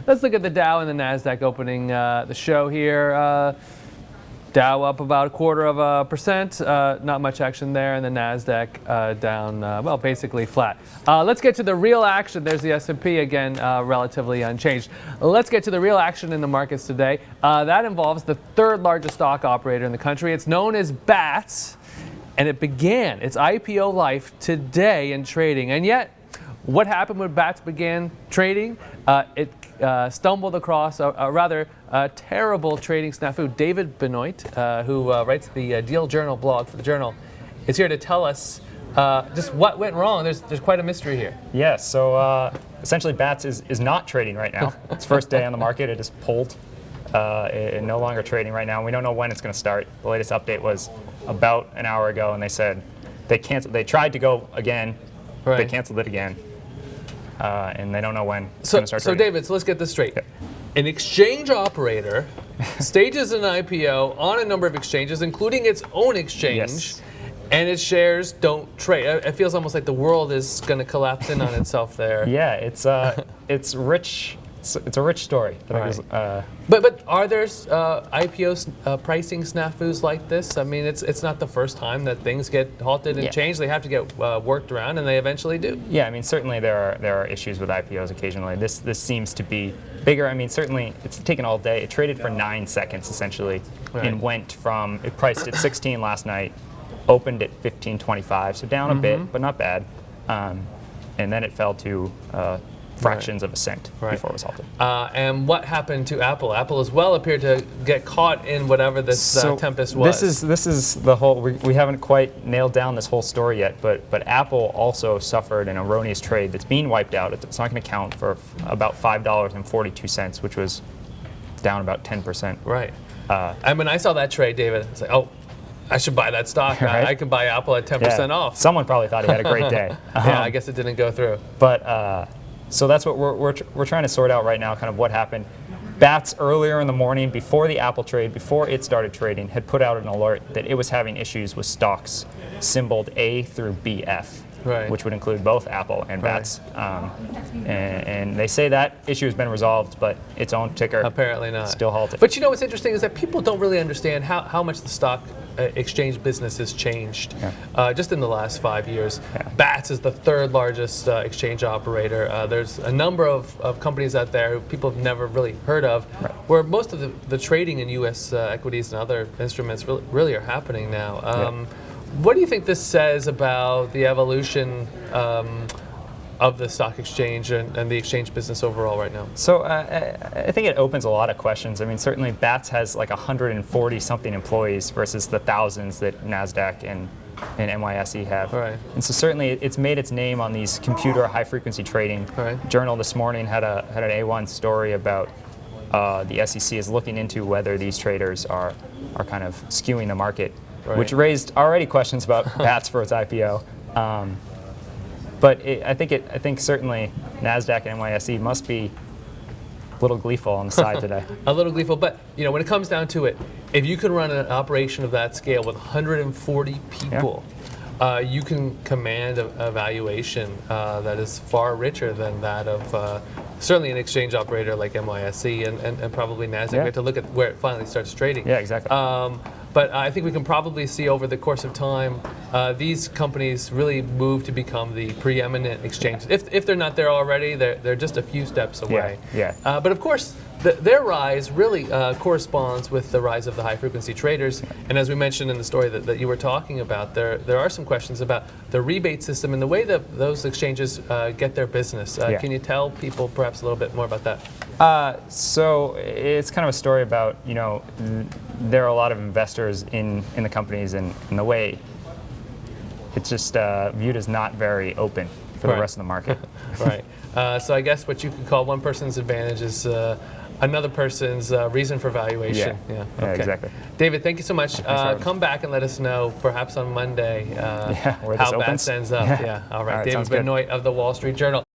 Let's look at the Dow and the NASDAQ opening the show here. Dow up about 0.25%, not much action there, and the NASDAQ down, well, basically flat. Let's get to the real action. There's the S&P again, relatively unchanged. Let's get to the real action in the markets today. That involves the third largest stock operator in the country. It's known as BATS, and it began its IPO life today in trading. And yet, what happened when BATS began trading? It stumbled across a rather terrible trading snafu. David Benoit, who writes the Deal Journal blog for the Journal, is here to tell us just what went wrong. There's quite a mystery here. Yeah, so essentially BATS is not trading right now. Its first day on the market, it is pulled. It no longer trading right now. We don't know when it's going to start. The latest update was about an hour ago, and they said they canceled. They tried to go again. Right. They canceled it again. And they don't know when it's going to start trading. So David, let's get this straight. Yeah. An exchange operator stages an IPO on a number of exchanges, including its own exchange, yes. And its shares don't trade. It feels almost like the world is going to collapse in on itself there. Yeah, it's rich. It's a rich story. Right. But are there IPO pricing snafus like this? I mean, it's not the first time that things get halted and changed. They have to get worked around, and they eventually do. Yeah, I mean, certainly there are issues with IPOs occasionally. This seems to be bigger. I mean, certainly it's taken all day. It traded for 9 seconds essentially, right. And went from it priced at 16 last night, opened at 15.25, so down a bit, but not bad. And then it fell to fractions of a cent before it was halted. And what happened to Apple? Apple as well appeared to get caught in whatever this tempest was. This is the whole. We haven't quite nailed down this whole story yet, but Apple also suffered an erroneous trade that's being wiped out. It's not going to count for about $5.42, which was down about 10%. Right. And when I saw that trade, David, I was like, oh, I should buy that stock. Right? I could buy Apple at 10% off. Someone probably thought he had a great day. Yeah, I guess it didn't go through. But. So that's what we're trying to sort out right now, kind of what happened. BATS earlier in the morning, before the Apple trade, before it started trading, had put out an alert that it was having issues with stocks symboled A through BF, right. Which would include both Apple and BATS. Right. And they say that issue has been resolved, but its own ticker apparently not. Still halted. But you know what's interesting is that people don't really understand how much the stock exchange business has changed just in the last 5 years. Yeah. BATS is the third largest exchange operator. There's a number of companies out there who people have never really heard of, right. Where most of the trading in U.S. equities and other instruments really are happening now. What do you think this says about the evolution of the stock exchange and the exchange business overall right now? So I think it opens a lot of questions. I mean, certainly BATS has like 140 something employees versus the thousands that NASDAQ and NYSE have. Right. And so certainly it's made its name on these computer high frequency trading. Right. Journal this morning had an A1 story about the SEC is looking into whether these traders are kind of skewing the market, right. Which raised already questions about BATS for its IPO. But I think certainly NASDAQ and NYSE must be a little gleeful on the side today. A little gleeful, but you know, when it comes down to it, if you can run an operation of that scale with 140 people, you can command a valuation that is far richer than that of certainly an exchange operator like NYSE and probably NASDAQ. We have to look at where it finally starts trading. Yeah, exactly. But I think we can probably see over the course of time these companies really move to become the preeminent exchanges. If they're not there already, they're just a few steps away. Yeah. But of course, their rise really corresponds with the rise of the high-frequency traders. And as we mentioned in the story that you were talking about, there are some questions about the rebate system and the way that those exchanges get their business. Can you tell people perhaps a little bit more about that? So it's kind of a story about, you know, there are a lot of investors in the companies, and the way it's just viewed as not very open for the rest of the market. Right. So I guess what you could call one person's advantage is another person's reason for valuation. Yeah, okay. Exactly. David, thank you so much. Come back and let us know, perhaps on Monday, how BATS ends up. Yeah. All right. David Benoit of the Wall Street Journal.